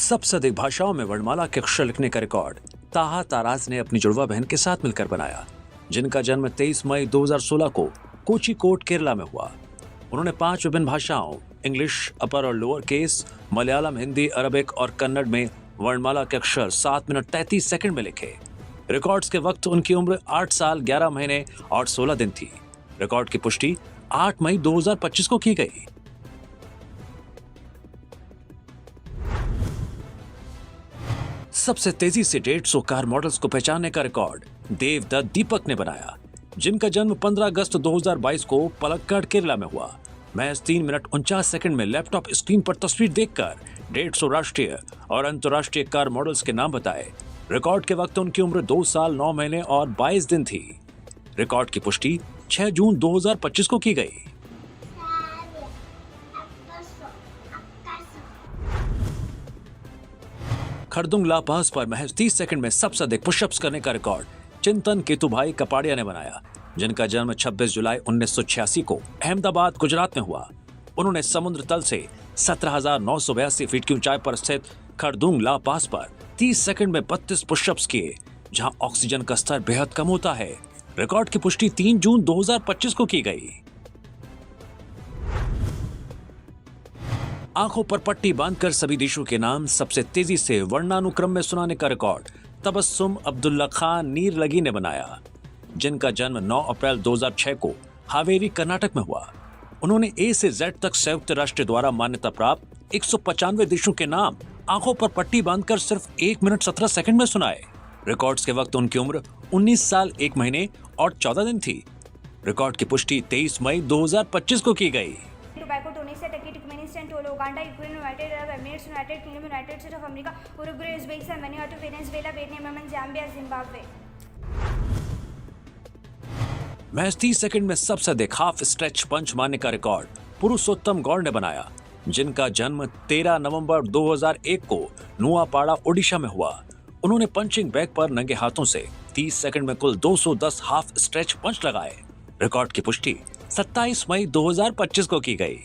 सबसे अधिक भाषाओं में वर्णमाला के अक्षर लिखने का रिकॉर्ड ताहा ताराज ने अपनी जुड़वा बहन के साथ मिलकर बनाया, जिनका जन्म 23 मई 2016 को कोचिकोड केरला में हुआ। उन्होंने 5 विभिन्न भाषाओं इंग्लिश, अपर और lower case, Malayalam, Hindi, Arabic और कन्नड़ में वर्णमाला के अक्षर 7 मिनट 33 सेकंड में लिखे। रिकॉर्ड्स के वक्त उनकी उम्र 8 साल 11 महीने और 16 दिन थी। रिकॉर्ड की पुष्टि 8 मई 2025 को की गई। सबसे तेजी से 150 कार मॉडल्स को पहचानने का रिकॉर्ड देवदत्त दीपक ने बनाया, जिनका जन्म 15 अगस्त 2022 को पलक्कड़ केरला में हुआ। महज 3 मिनट 49 सेकंड में लैपटॉप स्क्रीन पर तस्वीर देखकर 150 राष्ट्रीय और अंतर्राष्ट्रीय कार मॉडल्स के नाम बताए। रिकॉर्ड के वक्त उनकी उम्र 2 साल 9 महीने और 22 दिन थी। रिकॉर्ड की पुष्टि 6 जून 2025 को की गई। खरदुंग ला पास पर महज 30 सेकंड में सबसे अधिक पुशअप्स करने का रिकॉर्ड चिंतन केतुभाई कपाड़िया ने बनाया, जिनका जन्म 26 जुलाई 1986 को अहमदाबाद, गुजरात में हुआ। उन्होंने समुद्र तल से 17,982 फीट की ऊंचाई पर स्थित खरदुंग ला पास पर 30 सेकंड में 32 पुशअप्स किए, जहां ऑक्सीजन का स्तर बेहद कम होता है। रिकॉर्ड की पुष्टि 3 जून 2025 को की गई। आंखों पर पट्टी बांधकर सभी देशों के नाम सबसे तेजी से वर्णानुक्रम में सुनाने का रिकॉर्ड तबस्सुम अब्दुल्ला खान नीरलगी ने बनाया, जिनका जन्म 9 अप्रैल 2006 को हावेरी, कर्नाटक में हुआ। उन्होंने ए से जेड तक संयुक्त राष्ट्र द्वारा मान्यता प्राप्त 195 देशों के नाम आंखों पर पट्टी बांधकर सिर्फ 1 मिनट 17 सेकंड में सुनाए। रिकॉर्ड्स के वक्त उनकी उम्र 19 साल 1 महीने और 14 दिन थी। रिकॉर्ड की पुष्टि 23 मई 2025 को की गई। Tobacco, Tunisia, Turkey, Turkmenistan, Togo, Uganda, Ukraine, United Arab Emirates, United Kingdom, United States of America, Uruguay, Uzbekistan, Vanuatu, Venezuela, Vietnam, Yemen, Zambia, Zimbabwe। महज 30 सेकंड में सबसे अधिक हाफ स्ट्रेच पंच मारने का रिकॉर्ड पुरुषोत्तम गौड़ ने बनाया, जिनका जन्म 13 नवंबर 2001 को नुआपाड़ा, ओडिशा में हुआ। उन्होंने पंचिंग बैग पर नंगे हाथों से 30 सेकंड में कुल 210 हाफ स्ट्रेच पंच लगाए। रिकॉर्ड की पुष्टि 27 मई 2025 को की गई।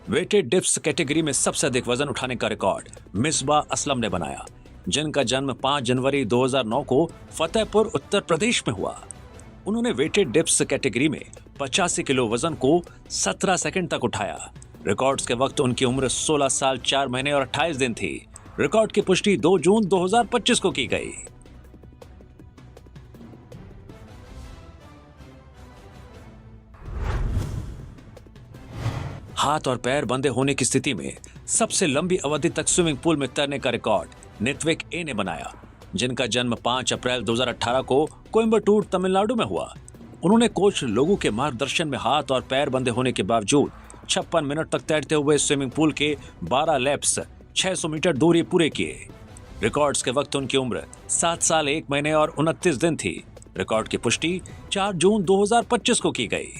वेटेड डिप्स कैटेगरी में सबसे अधिक वजन उठाने का रिकॉर्ड मिसबा असलम ने बनाया, जिनका जन्म 5 जनवरी 2009 को फतेहपुर, उत्तर प्रदेश में हुआ। उन्होंने वेटेड डिप्स कैटेगरी में 85 किलो वजन को 17 सेकंड तक उठाया। रिकॉर्ड्स के वक्त उनकी उम्र 16 साल 4 महीने और 28 दिन थी। रिकॉर्ड की पुष्टि 2 जून 2025 को की गई। हाथ और पैर बंधे होने की स्थिति में सबसे लंबी अवधि तक स्विमिंग पूल में तैरने का रिकॉर्ड नित्विक ए ने बनाया, जिनका जन्म 5 अप्रैल 2018 को कोयम्बटूर, तमिलनाडु में हुआ। उन्होंने कोच लोगों के मार्गदर्शन में हाथ और पैर बंधे होने के बावजूद 56 मिनट तक तैरते हुए स्विमिंग पूल के 12 लैप्स 600 मीटर दूरी पूरे किए। रिकॉर्ड्स के वक्त उनकी उम्र 7 साल 1 महीने और 29 दिन थी। रिकॉर्ड की पुष्टि 4 जून 2025 को की गई।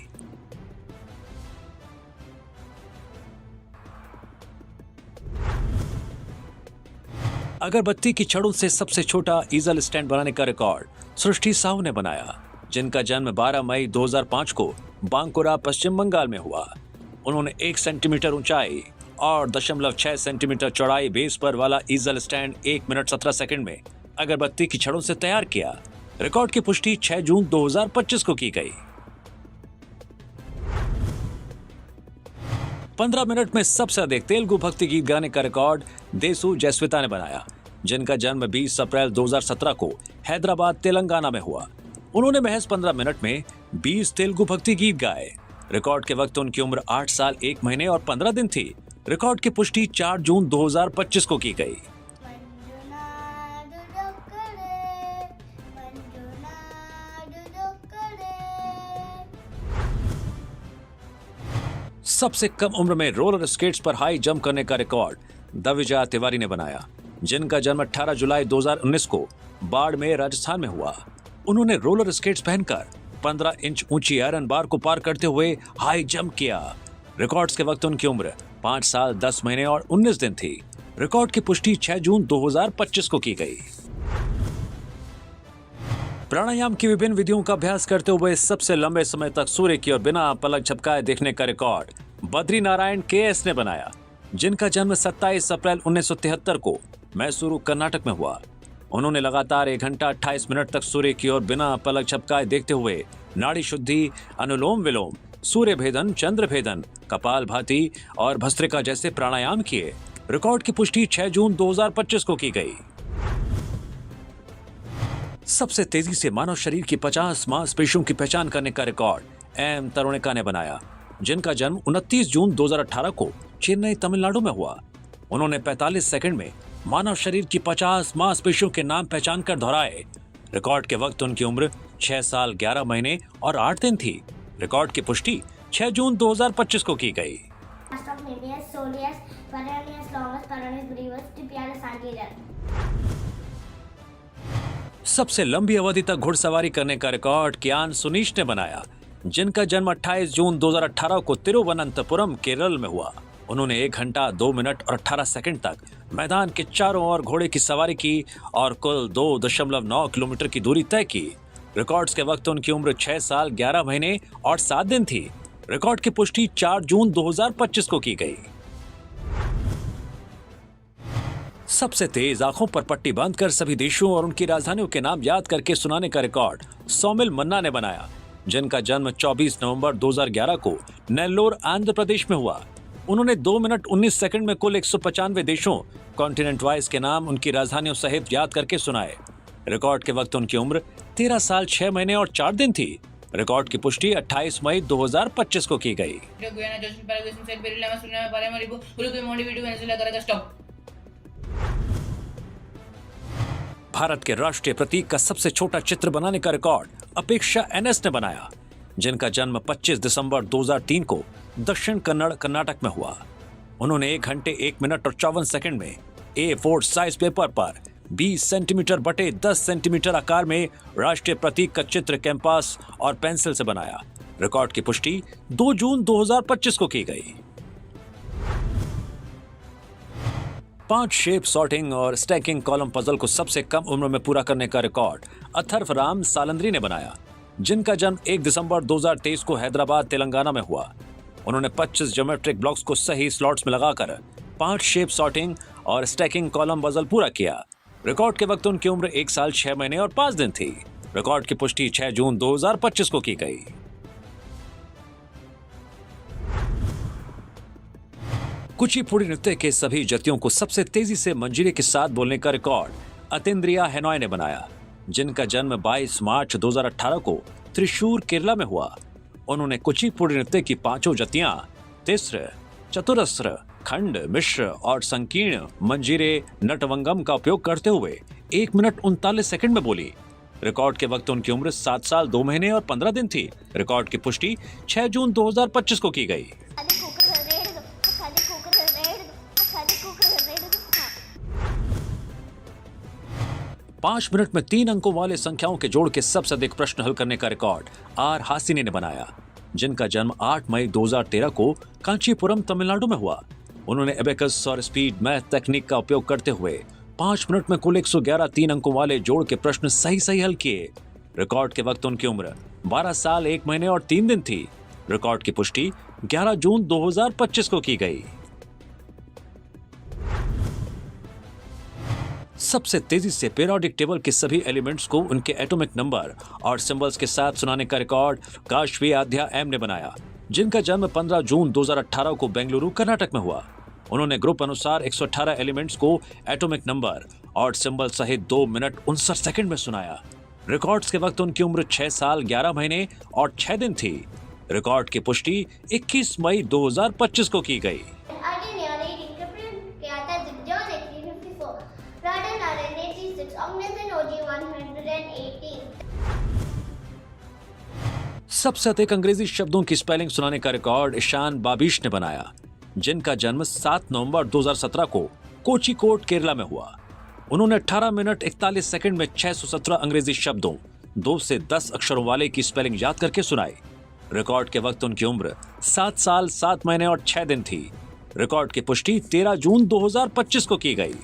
अगरबत्ती की छड़ों से सबसे छोटा ईजल स्टैंड बनाने का रिकॉर्ड सृष्टि साहू ने बनाया, जिनका जन्म 12 मई 2005 को बांकुरा, पश्चिम बंगाल में हुआ। उन्होंने 1 सेंटीमीटर ऊंचाई और 0.6 सेंटीमीटर चौड़ाई बेस पर वाला ईजल स्टैंड 1 मिनट 17 सेकंड में अगरबत्ती की छड़ों से तैयार किया। रिकॉर्ड की पुष्टि 6 जून 2025 को की गई। 15 मिनट में सबसे अधिक तेलुगु भक्ति गीत गाने का रिकॉर्ड देसु जयस्विता ने बनाया, जिनका जन्म 20 अप्रैल 2017 को हैदराबाद, तेलंगाना में हुआ। उन्होंने महज 15 मिनट में 20 तेलुगु भक्ति गीत गाए। रिकॉर्ड के वक्त उनकी उम्र 8 साल 1 महीने और 15 दिन थी। रिकॉर्ड की पुष्टि 4 जून 2025 को की गई। सबसे कम उम्र में रोलर स्केट्स पर हाई जंप करने का रिकॉर्ड दविजा तिवारी ने बनाया, जिनका जन्म 18 जुलाई 2019 को बाड़मेर, राजस्थान में हुआ। उन्होंने रोलर स्केट्स पहनकर 15 इंच ऊंची आयरन बार को पार करते हुए हाई जंप किया। रिकॉर्ड्स के वक्त उनकी उम्र 5 साल 10 महीने और 19 दिन थी। रिकॉर्ड की पुष्टि 6 जून 2025 को की गई। प्राणायाम की विभिन्न विधियों का अभ्यास करते हुए सबसे लंबे समय तक सूर्य की ओर बिना पलक झपकाए देखने का रिकॉर्ड बद्री नारायण के एस ने बनाया, जिनका जन्म 27 अप्रैल 1973 को मैसूरू कर्नाटक में हुआ। उन्होंने लगातार 1 घंटा 28 मिनट तक सूर्य की ओर बिना पलक झपकाए देखते हुए नाड़ी शुद्धि, अनुलोम विलोम, सूर्य भेदन, चंद्र भेदन, कपाल भाती और भस्त्रिका जैसे प्राणायाम किए। रिकॉर्ड की पुष्टि 6 जून 2025 को की गई। सबसे तेजी से मानव शरीर की 50 मांसपेशियों की पहचान करने का रिकॉर्ड एम तरुणिका ने बनाया, जिनका जन्म 29 जून 2018 को चेन्नई, तमिलनाडु में हुआ। उन्होंने 45 सेकंड में मानव शरीर की 50 मांसपेशियों के नाम पहचान कर दोहराए। रिकॉर्ड के वक्त उनकी उम्र 6 साल 11 महीने और 8 दिन थी। रिकॉर्ड की पुष्टि 6 जून 2025 को की गई। सबसे लंबी अवधि तक घुड़सवारी करने का रिकॉर्ड कियान सुनीश ने बनाया, जिनका जन्म 28 जून 2018 को तिरुवनंतपुरम, केरल में हुआ। उन्होंने 1 घंटा 2 मिनट और 18 सेकंड तक मैदान के चारों ओर घोड़े की सवारी की और कुल 2.9 किलोमीटर की दूरी तय की। रिकॉर्ड्स के वक्त उनकी उम्र 6 साल 11 महीने और 7 दिन थी। रिकॉर्ड की पुष्टि 4 जून 2025 को की गई। सबसे तेज आंखों पर पट्टी बांधकर सभी देशों और उनकी राजधानियों के नाम याद करके सुनाने का रिकॉर्ड सौमिल मन्ना ने बनाया, जिनका जन्म 24 नवंबर 2011 को नेल्लोर, आंध्र प्रदेश में हुआ। उन्होंने 2 मिनट 19 सेकंड में कुल 195 देशों, कॉन्टिनेंट वाइज के नाम उनकी राजधानियों सहित याद करके सुनाए। रिकॉर्ड के वक्त उनकी उम्र 13 साल 6 महीने और 4 दिन थी। रिकॉर्ड की पुष्टि 28 मई 2025 को की गई। भारत के राष्ट्रीय प्रतीक का सबसे छोटा चित्र बनाने का रिकॉर्ड अपेक्षा NS ने बनाया, जिनका जन्म 25 दिसंबर 2003 को दक्षिण कन्नड़, कर्नाटक में हुआ। उन्होंने 1 घंटे 1 मिनट और 54 सेकंड में A4 साइज पेपर पर 20 सेंटीमीटर बटे 10 सेंटीमीटर आकार में राष्ट्रीय प्रतीक का चित्र कैंपास और पेंसिल से बनाया। रिकॉर्ड की पुष्टि 2 जून 2025 को की गई। 5 शेप सॉर्टिंग और स्टैकिंग कॉलम पजल को सबसे कम उम्र में पूरा करने का रिकॉर्ड अथर्व राम सालंद्री ने बनाया, जिनका जन्म 1 दिसंबर 2023 को हैदराबाद, तेलंगाना में हुआ। उन्होंने 25 ज्योमेट्रिक ब्लॉक्स को सही स्लॉट्स में लगाकर 5 शेप सॉर्टिंग और स्टैकिंग कॉलम पजल पूरा किया। रिकॉर्ड के वक्त उनकी उम्र 1 साल 6 महीने और 5 दिन थी। रिकॉर्ड की पुष्टि 6 जून 2025 को की गई। कुचिपुड़ी नृत्य के सभी जतियों को सबसे तेजी से मंजीरे के साथ बोलने का रिकॉर्ड अतेंद्रिया हेनॉय ने बनाया, जिनका जन्म 22 मार्च 2018 को त्रिशूर, केरला में हुआ। उन्होंने कुचिपुड़ी नृत्य की 5 जतियां तिस्र, चतुरस्र, खंड, मिश्र और संकीर्ण मंजीरे नटवंगम का उपयोग करते हुए 1 मिनट 39 सेकंड में बोली। रिकॉर्ड के वक्त उनकी उम्र 7 साल 2 महीने और 15 दिन थी। रिकॉर्ड की पुष्टि 6 जून 2025 को की गई। 5 मिनट में 3 अंकों वाले संख्याओं के जोड़ के सबसे अधिक प्रश्न हल करने का रिकॉर्ड आर हासिनी ने बनाया, जिनका जन्म 8 मई 2013 को कांचीपुरम, तमिलनाडु में हुआ। उन्होंने एबेकस और स्पीड मैथ तकनीक का उपयोग करते हुए 5 मिनट में कुल 111 3 अंकों वाले जोड़ के प्रश्न सही हल किए। रिकॉर्ड के वक्त उनकी उम्र 12 साल 1 महीने और 3 दिन थी। रिकॉर्ड की पुष्टि 11 जून 2025 को की गई। सबसे तेजी से पीरियोडिक टेबल के सभी एलिमेंट्स को उनके एटॉमिक नंबर और सिंबल्स के साथ सुनाने का रिकॉर्ड काशवी आध्या एम ने बनाया, जिनका जन्म 15 जून 2018 को बेंगलुरु, कर्नाटक में हुआ। उन्होंने ग्रुप अनुसार 118 एलिमेंट्स को एटॉमिक नंबर और सिंबल सहित 2 मिनट 59 सेकंड में सुनाया। रिकॉर्ड्स के वक्त उनकी उम्र 6 साल 11 महीने और 6 दिन थी। रिकॉर्ड की पुष्टि 21 मई 2025 को की गई। सबसे अधिक अंग्रेजी शब्दों की स्पेलिंग सुनाने का रिकॉर्ड ईशान बाबिश ने बनाया, जिनका जन्म 7 नवंबर 2017 को कोचिकोड, केरला में हुआ। उन्होंने 18 मिनट 41 सेकंड में 617 अंग्रेजी शब्दों 2 से 10 अक्षरों वाले की स्पेलिंग याद करके सुनाई। रिकॉर्ड के वक्त उनकी उम्र 7 साल 7 महीने और 6 दिन थी। रिकॉर्ड की पुष्टि 13 जून 2025 को की गई।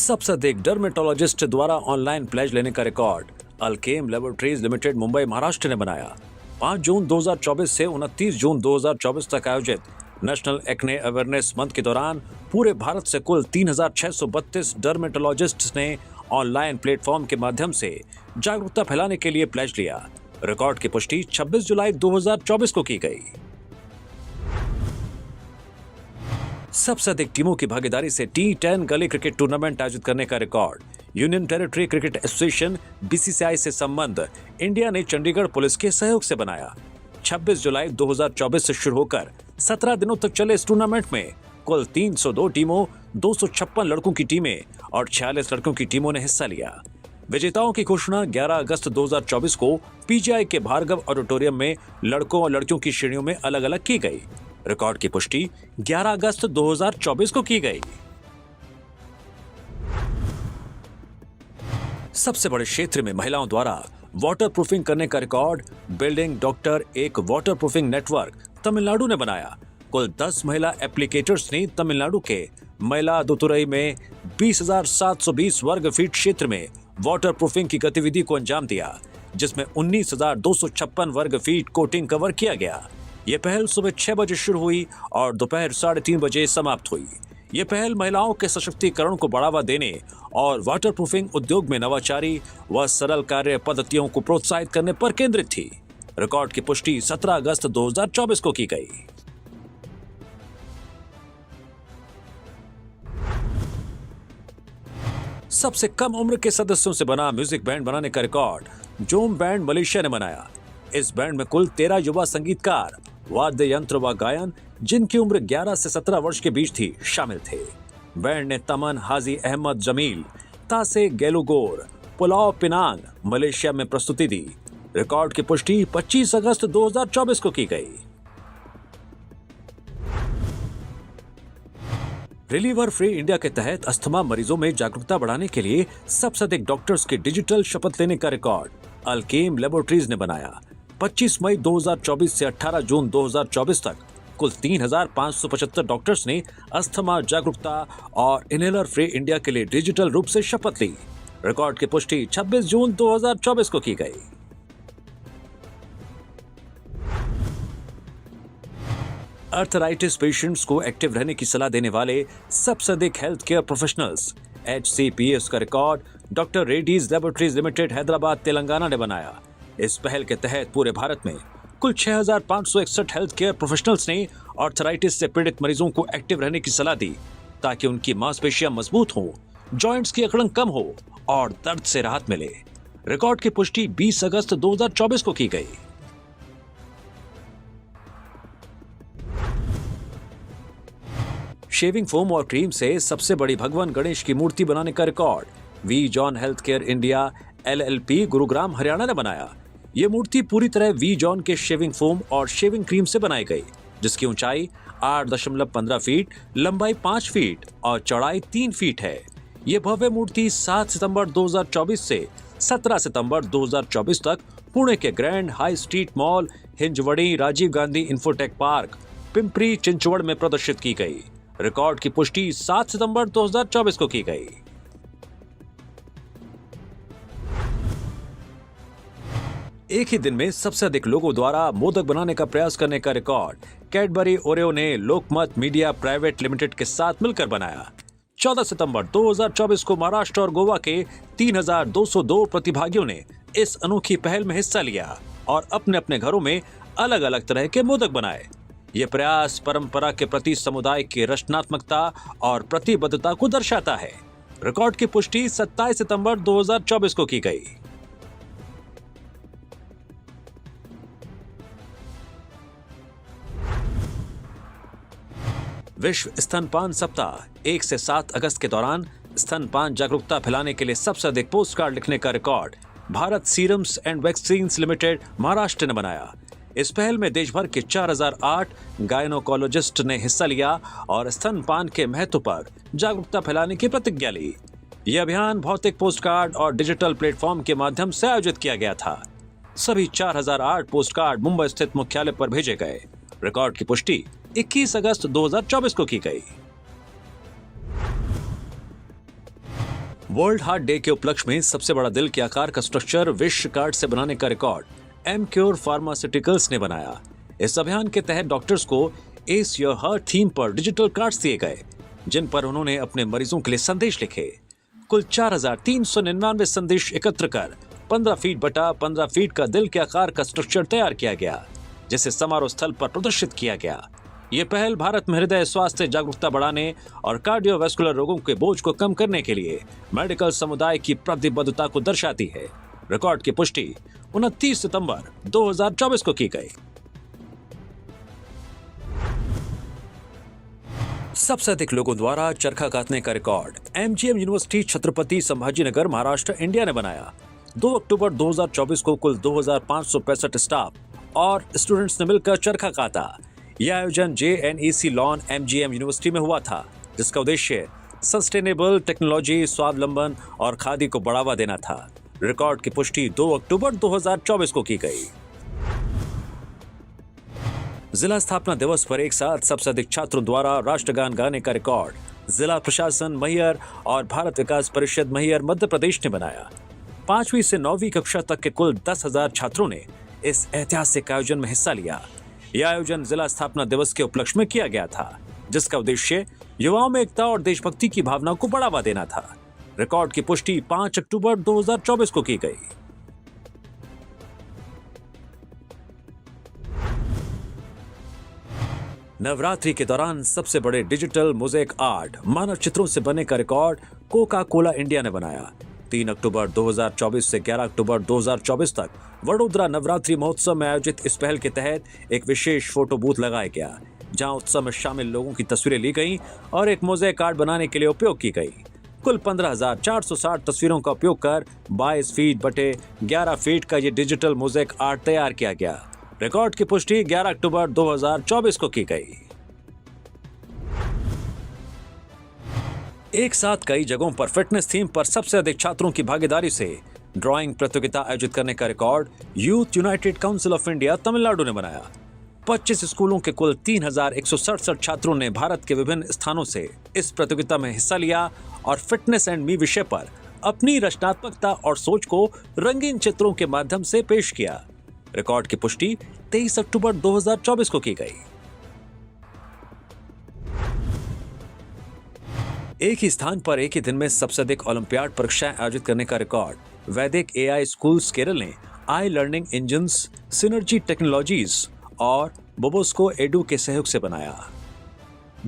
सबसे अधिक डर्मेटोलॉजिस्ट द्वारा ऑनलाइन प्लेज लेने का record Alkem laboratories limited Mumbai Maharashtra ने बनाया। 5 जून 2024 से 29 जून 2024 तक आयोजित नेशनल एक्ने अवेयरनेस मंथ के दौरान पूरे भारत से कुल 3632 डर्मेटोलॉजिस्ट्स ने ऑनलाइन प्लेटफॉर्म के माध्यम से जागरूकता फैलाने के लिए प्लेज लिया। रिकॉर्ड की पुष्टि 26 जुलाई 2024 को की गई। सबसे अधिक टीमों की भागीदारी से T10 गली क्रिकेट टूर्नामेंट आयोजित करने का record union territory cricket association BCCI से संबंध इंडिया ने चंडीगढ़ पुलिस के सहयोग से बनाया। 26 जुलाई 2024 से शुरू होकर 17 दिनों तक चले इस टूर्नामेंट में कुल 302 टीमों, 256 लड़कों की टीमें और 46 लड़कों की टीमों ने हिस्सा लिया। विजेताओं की घोषणा 11 अगस्त 2024 को PGI के भार्गव ऑडिटोरियम में लड़कों और लड़कियों की श्रेणियों में अलग अलग की गई। रिकॉर्ड की पुष्टि 11 अगस्त 2024 को की गई। सबसे बड़े क्षेत्र में महिलाओं द्वारा वाटर प्रूफिंग करने का रिकॉर्ड बिल्डिंग डॉक्टर एक वाटर प्रूफिंग नेटवर्क तमिलनाडु ने बनाया। कुल 10 महिला एप्लीकेटर्स ने तमिलनाडु के मयिलादुतुरई में 20,720 वर्ग फीट क्षेत्र में वाटर प्रूफिंग की गतिविधि को अंजाम दिया, जिसमें 19,256 वर्ग फीट कोटिंग कवर किया गया। ये पहल सुबह 6 बजे शुरू हुई और दोपहर 3:30 बजे समाप्त हुई। ये पहल महिलाओं के सशक्तिकरण को बढ़ावा देने और वाटर प्रूफिंग उद्योग में नवाचारी व सरल कार्य पद्धतियों को प्रोत्साहित करने पर केंद्रित थी। रिकॉर्ड की पुष्टि 17 अगस्त 2024 को की गई। सबसे कम उम्र के सदस्यों से बना म्यूजिक बैंड बनाने का रिकॉर्ड जोम बैंड मलेशिया ने बनाया। इस बैंड में कुल 13 युवा संगीतकार, वाद्य यंत्र व गायन जिनकी उम्र 11 से 17 वर्ष के बीच थी, शामिल थे। बैंड ने तमन हाजी अहमद जमील, तासे गेलुगोर, पुलाव पिनांग मलेशिया में प्रस्तुति दी। रिकॉर्ड की पुष्टि 25 अगस्त 2024 को की गई। रिलीवर फ्री इंडिया के तहत अस्थमा मरीजों में जागरूकता बढ़ाने के लिए सबसे अधिक डॉक्टर्स के डिजिटल शपथ लेने का रिकॉर्ड अल्केम लैबोरेटरीज ने बनाया। 25 मई 2024 से 18 जून 2024 तक कुल 3,575 डॉक्टर्स ने अस्थमा जागरूकता और इनहेलर फ्री इंडिया के लिए डिजिटल रूप से शपथ ली। रिकॉर्ड की पुष्टि 26 जून 2024 को की गई। अर्थराइटिस पेशेंट्स को एक्टिव रहने की सलाह देने वाले सबसे अधिक हेल्थ केयर प्रोफेशनल्स HCPS का record doctor Reddy's laboratories limited Hyderabad Telangana ने बनाया। इस पहल के तहत पूरे भारत में कुल 6,561 हेल्थ केयर प्रोफेशनल्स ने अर्थराइटिस से पीड़ित मरीजों को एक्टिव रहने की सलाह दी ताकि उनकी मांसपेशियां मजबूत हों, जॉइंट्स की अकड़न कम हो और दर्द से राहत मिले। रिकॉर्ड की पुष्टि 20 अगस्त 2024 को की गई। शेविंग फोम और क्रीम से सबसे बड़ी भगवान गणेश की मूर्ति बनाने का record V John health care India LLP Gurugram Haryana ने बनाया। ये मूर्ति पूरी तरह वी जॉन के शेविंग फोम और शेविंग क्रीम से बनाई गई, जिसकी ऊंचाई 8.15 फीट, लंबाई 5 फीट और चौड़ाई 3 फीट है। ये भव्य मूर्ति 7 सितंबर 2024 से 17 सितंबर 2024 तक पुणे के Grand High Street Mall, Hinjawadi, Rajiv Gandhi Infotech Park, Pimpri Chinchwad में प्रदर्शित की गई। रिकॉर्ड की पुष्टि 7 सितंबर 2024 को की गई। एक ही दिन में सबसे अधिक लोगों द्वारा मोदक बनाने का प्रयास करने का रिकॉर्ड कैडबरी ओरियो ने लोकमत मीडिया प्राइवेट लिमिटेड के साथ मिलकर बनाया। 14 सितंबर 2024 को महाराष्ट्र और गोवा के 3,202 प्रतिभागियों ने इस अनोखी पहल में हिस्सा लिया और अपने अपने घरों में अलग अलग तरह के मोदक बनाए। ये प्रयास परंपरा के प्रति समुदाय की रचनात्मकता और प्रतिबद्धता को दर्शाता है। रिकॉर्ड की पुष्टि 27 सितंबर 2024 को की गई। विश्व स्तनपान सप्ताह 1 से 7 अगस्त के दौरान स्तनपान जागरूकता फैलाने के लिए सबसे अधिक पोस्ट कार्ड लिखने का record Bharat serums and vaccines limited Maharashtra ने बनाया। इस पहल में देश भर के 4008 गायनोकोलॉजिस्ट ने हिस्सा लिया और स्तनपान के महत्व पर जागरूकता फैलाने की प्रतिज्ञा ली। यह अभियान भौतिक पोस्ट कार्ड और डिजिटल प्लेटफॉर्म के माध्यम से आयोजित किया गया था। सभी 4008 पोस्ट कार्ड मुंबई स्थित मुख्यालय पर भेजे गए। रिकॉर्ड की पुष्टि 21 अगस्त 2024 को की गई। वर्ल्ड हार्ट डे के उपलक्ष्य में सबसे बड़ा दिल के आकार का स्ट्रक्चर विश्व कार्ड से बनाने का रिकॉर्ड एमक्योर फार्मास्यूटिकल्स ने बनाया। इस अभियान के तहत डॉक्टर्स को एस योर हार्ट थीम पर डिजिटल कार्ड्स दिए गए, जिन पर उन्होंने अपने मरीजों के लिए संदेश लिखे। कुल 4,399 संदेश एकत्र कर 15 फीट बटा 15 फीट का दिल के आकार का स्ट्रक्चर तैयार किया गया, जिसे समारोह स्थल पर प्रदर्शित किया गया। ये पहल भारत में हृदय स्वास्थ्य जागरूकता बढ़ाने और कार्डियोवैस्कुलर रोगों के बोझ को कम करने के लिए मेडिकल समुदाय की प्रतिबद्धता को दर्शाती है। रिकॉर्ड की पुष्टि 29 सितंबर 2024 को की गई। सबसे अधिक लोगों द्वारा चरखा काटने का record MGM university Chhatrapati Sambhajinagar Maharashtra India ने बनाया। 2 अक्टूबर 2024 को कुल 2,565 स्टाफ और स्टूडेंट्स ने मिलकर चरखा काटा। यह आयोजन JNEC लॉन एमजीएम यूनिवर्सिटी में हुआ था, जिसका उद्देश्य सस्टेनेबल टेक्नोलॉजी, स्वावलंबन और खादी को बढ़ावा देना था। रिकॉर्ड की पुष्टि 2 अक्टूबर 2024 को की गई। जिला स्थापना दिवस पर एक साथ सबसे अधिक छात्रों द्वारा राष्ट्रगान गाने का रिकॉर्ड जिला प्रशासन मैहर और भारत विकास परिषद मैहर मध्य प्रदेश ने बनाया। 5वीं से 9वीं कक्षा तक के कुल 10,000 छात्रों ने इस ऐतिहासिक आयोजन में हिस्सा लिया। यह आयोजन जिला स्थापना दिवस के उपलक्ष्य में किया गया था, जिसका उद्देश्य युवाओं में एकता और देशभक्ति की भावना को बढ़ावा देना था। रिकॉर्ड की पुष्टि 5 अक्टूबर 2024 को की गई। नवरात्रि के दौरान सबसे बड़े डिजिटल मोज़ेक आर्ट मानव चित्रों से बनने का रिकॉर्ड कोका कोला इंडिया ने बनाया। 3 अक्टूबर 2024 से 11 अक्टूबर 2024 तक वडोदरा नवरात्रि महोत्सव में आयोजित इस पहल के तहत एक विशेष फोटो बूथ लगाया गया, जहां उत्सव में शामिल लोगों की तस्वीरें ली गईं और एक मोज़ेक आर्ट बनाने के लिए उपयोग की गई। कुल 15,460 तस्वीरों का उपयोग कर 22 फीट बटे 11 फीट का ये डिजिटल मोज़ेक आर्ट तैयार किया गया। रिकॉर्ड की पुष्टि 11 अक्टूबर 2024 को की गई। एक साथ कई जगहों पर फिटनेस थीम पर सबसे अधिक छात्रों की भागीदारी से ड्राइंग प्रतियोगिता आयोजित करने का record youth United council of India Tamil Nadu ने बनाया। 25 स्कूलों के कुल 3,167 छात्रों ने भारत के विभिन्न स्थानों से इस प्रतियोगिता में हिस्सा लिया और फिटनेस एंड मी विषय पर अपनी रचनात्मकता और सोच को रंगीन चित्रों के माध्यम से पेश किया। रिकॉर्ड की पुष्टि 23 अक्टूबर 2024 को की गई। एक ही स्थान पर एक ही दिन में सबसे अधिक ओलंपियाड परीक्षाएं आयोजित करने का रिकॉर्ड वैदिक AI स्कूल्स केरल ने आई लर्निंग इंजन्स, सिनर्जी टेक्नोलॉजीज और बोबोस्को एडू के सहयोग से बनाया।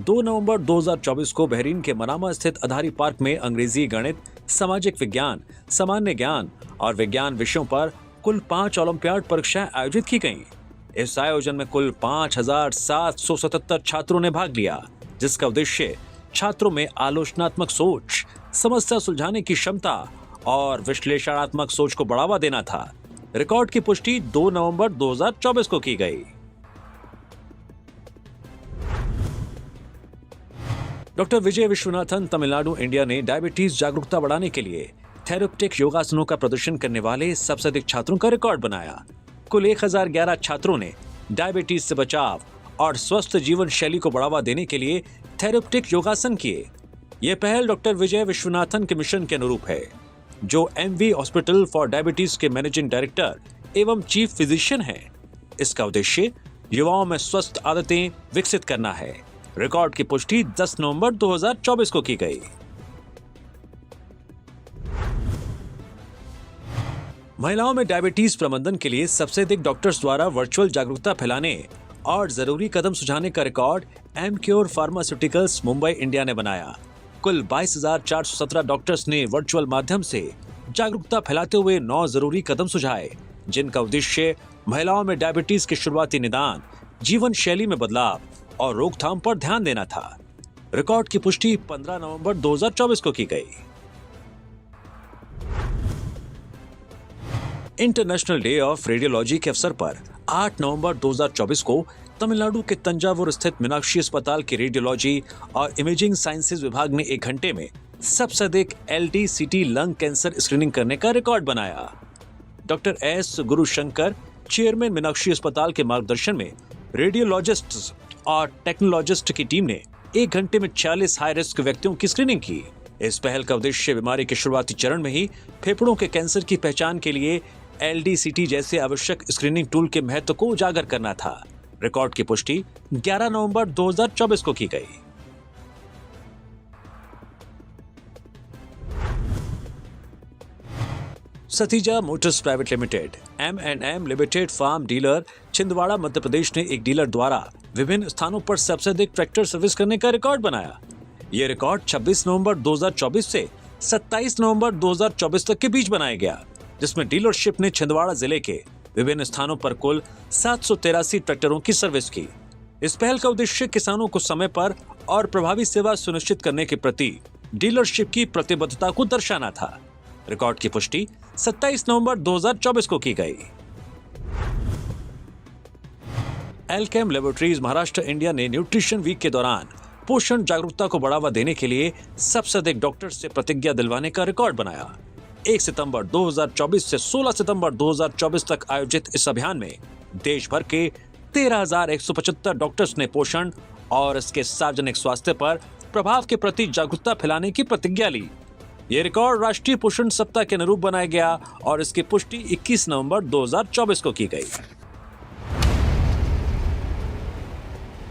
2 नवंबर 2024 को बहरीन के मनामा स्थित अधारी पार्क में अंग्रेजी, गणित, सामाजिक विज्ञान, सामान्य ज्ञान और विज्ञान विषयों पर कुल 5 ओलंपियाड परीक्षाएं आयोजित की गईं। इस आयोजन में कुल 5,777 छात्रों ने भाग लिया, जिसका उद्देश्य छात्रों में आलोचनात्मक सोच, समस्या सुलझाने की क्षमता और विश्लेषणात्मक सोच को बढ़ावा देना था। रिकॉर्ड की पुष्टि 2 नवंबर 2024 को की गई। डॉक्टर विजय विश्वनाथन तमिलनाडु इंडिया ने डायबिटीज जागरूकता बढ़ाने के लिए थेरेप्टिक योगासनों का प्रदर्शन करने वाले सबसे अधिक छात्रों का रिकॉर्ड बनाया। कुल 1011 छात्रों ने डायबिटीज से बचाव और स्वस्थ जीवन शैली को बढ़ावा देने के लिए थेरेप्टिक योगासन किए। यह पहल डॉक्टर विजय विश्वनाथन के मिशन के अनुरूप है, जो MV हॉस्पिटल फॉर डायबिटीज के मैनेजिंग डायरेक्टर एवं चीफ फिजिशियन हैं। इसका उद्देश्य युवाओं में स्वस्थ आदतें विकसित करना है। रिकॉर्ड की पुष्टि 10 नवंबर 2024 को की गई। महिलाओं में डायबिटीज प्रबंधन के लिए सबसे अधिक डॉक्टर्स द्वारा वर्चुअल जागरूकता फैलाने और जरूरी कदम सुझाने का record Emcure pharmaceuticals Mumbai India ने बनाया। कुल 22,417 डॉक्टर्स ने वर्चुअल माध्यम से जागरूकता फैलाते हुए 9 जरूरी कदम सुझाए, जिनका उद्देश्य महिलाओं में डायबिटीज के शुरुआती निदान, जीवन शैली में बदलाव और रोकथाम पर ध्यान देना था। रिकॉर्ड की पुष्टि 15 नवंबर 2024 को की गई। इंटरनेशनल डे ऑफ रेडियोलॉजी के अवसर पर 8 नवंबर 2024 को तमिलनाडु के तंजावुर स्थित मीनाक्षी अस्पताल के रेडियोलॉजी और इमेजिंग साइंसेज विभाग ने 1 घंटे में सबसे अधिक LDCT लंग कैंसर स्क्रीनिंग करने का रिकॉर्ड बनाया। डॉक्टर S गुरुशंकर, चेयरमैन मीनाक्षी अस्पताल के मार्गदर्शन में रेडियोलॉजिस्ट और टेक्नोलॉजिस्ट की टीम ने 1 घंटे में 46 हाई रिस्क व्यक्तियों की स्क्रीनिंग की। इस पहल का उद्देश्य बीमारी के शुरुआती चरण में ही फेफड़ों के कैंसर की पहचान के लिए LDCT जैसे आवश्यक स्क्रीनिंग टूल के महत्व को उजागर करना था। रिकॉर्ड की पुष्टि 11 नवंबर 2024 को की गई। Satija motors private limited M&M limited farm dealer Chhindwara Madhya Pradesh ने एक डीलर द्वारा विभिन्न स्थानों पर सबसे अधिक ट्रैक्टर सर्विस करने का रिकॉर्ड बनाया। यह रिकॉर्ड 26 नवंबर 2024 से 27 नवंबर 2024 तक के बीच बनाया गया, जिसमें डीलरशिप ने छिंदवाड़ा जिले के विभिन्न स्थानों पर कुल 783 ट्रैक्टरों की सर्विस की। इस पहल का उद्देश्य किसानों को समय पर और प्रभावी सेवा सुनिश्चित करने के प्रति डीलरशिप की प्रतिबद्धता को दर्शाना था। रिकॉर्ड की पुष्टि 27 नवंबर 2024 को की गई। एल्केम लेबोरेटरीज महाराष्ट्र इंडिया ने न्यूट्रिशन वीक के दौरान पोषण जागरूकता को बढ़ावा देने के लिए सबसे अधिक डॉक्टर से प्रतिज्ञा दिलवाने का रिकॉर्ड बनाया। 1 सितंबर 2024 से 16 सितंबर 2024 तक आयोजित इस अभियान में देश भर के 13,175 डॉक्टर्स ने पोषण और इसके सार्वजनिक स्वास्थ्य पर प्रभाव के प्रति जागरूकता फैलाने की प्रतिज्ञा ली। ये रिकॉर्ड राष्ट्रीय पोषण सप्ताह के अनुरूप बनाया गया और इसकी पुष्टि 21 नवंबर 2024 को की गई।